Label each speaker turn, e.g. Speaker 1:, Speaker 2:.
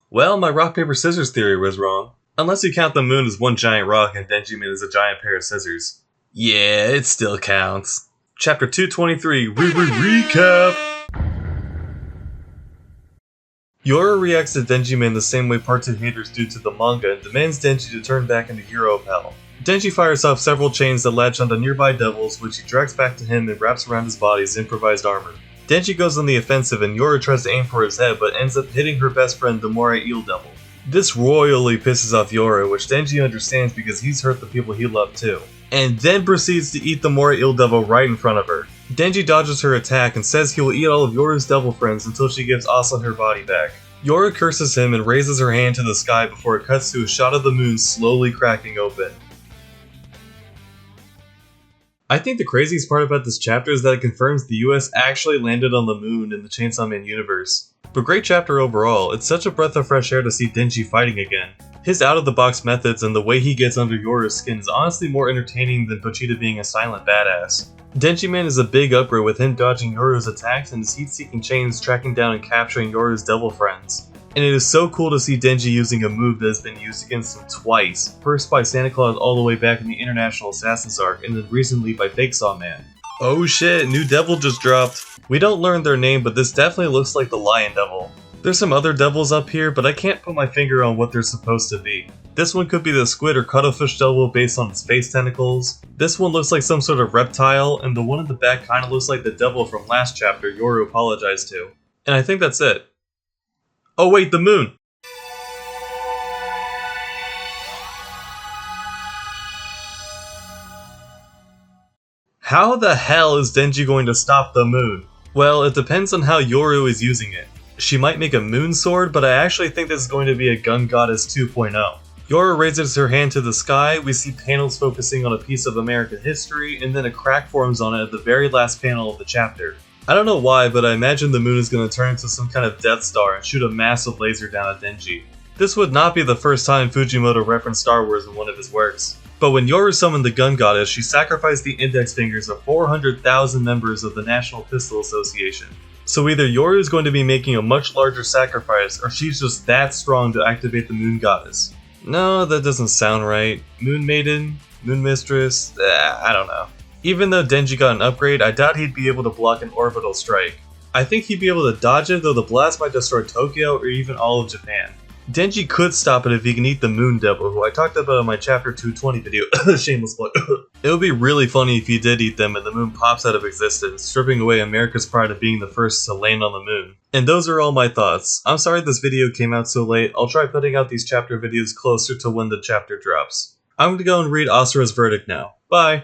Speaker 1: Well, my rock, paper, scissors theory was wrong. Unless you count the moon as one giant rock and Denjiman is a giant pair of scissors. Yeah, it still counts. Chapter 223, Recap! Yoru reacts to Denjiman the same way Part 2 haters do to the manga and demands Denji to turn back into hero of hell. Denji fires off several chains that latch onto nearby devils, which he drags back to him and wraps around his body's improvised armor. Denji goes on the offensive and Yoru tries to aim for his head but ends up hitting her best friend, the Morai Eel Devil. This royally pisses off Yoru, which Denji understands because he's hurt the people he loved too, and then proceeds to eat the Morai Eel Devil right in front of her. Denji dodges her attack and says he will eat all of Yoru's devil friends until she gives Asa her body back. Yoru curses him and raises her hand to the sky before it cuts to a shot of the moon slowly cracking open. I think the craziest part about this chapter is that it confirms the US actually landed on the moon in the Chainsaw Man universe. But great chapter overall, it's such a breath of fresh air to see Denji fighting again. His out-of-the-box methods and the way he gets under Yoru's skin is honestly more entertaining than Pochita being a silent badass. Denjiman is a big upgrade with him dodging Yoru's attacks and his heat-seeking chains tracking down and capturing Yoru's devil friends. And it is so cool to see Denji using a move that has been used against him twice, first by Santa Claus all the way back in the International Assassins arc, and then recently by Fake Saw Man. Oh shit, new devil just dropped. We don't learn their name, but this definitely looks like the Lion Devil. There's some other devils up here, but I can't put my finger on what they're supposed to be. This one could be the squid or cuttlefish devil based on its face tentacles. This one looks like some sort of reptile, and the one in the back kinda looks like the devil from last chapter Yoru apologized to. And I think that's it. Oh wait, the moon! How the hell is Denji going to stop the moon? Well, it depends on how Yoru is using it. She might make a moon sword, but I actually think this is going to be a Gun Goddess 2.0. Yoru raises her hand to the sky, we see panels focusing on a piece of American history, and then a crack forms on it at the very last panel of the chapter. I don't know why, but I imagine the moon is going to turn into some kind of Death Star and shoot a massive laser down at Denji. This would not be the first time Fujimoto referenced Star Wars in one of his works. But when Yoru summoned the Gun Goddess, she sacrificed the index fingers of 400,000 members of the National Pistol Association. So either Yoru is going to be making a much larger sacrifice, or she's just that strong to activate the Moon Goddess. No, that doesn't sound right. Moon Maiden? Moon Mistress? I don't know. Even though Denji got an upgrade, I doubt he'd be able to block an orbital strike. I think he'd be able to dodge it, though the blast might destroy Tokyo or even all of Japan. Denji could stop it if he can eat the Moon Devil, who I talked about in my chapter 220 video. Shameless plug. It would be really funny if he did eat them and the moon pops out of existence, stripping away America's pride of being the first to land on the moon. And those are all my thoughts. I'm sorry this video came out so late. I'll try putting out these chapter videos closer to when the chapter drops. I'm gonna go and read Asura's verdict now. Bye!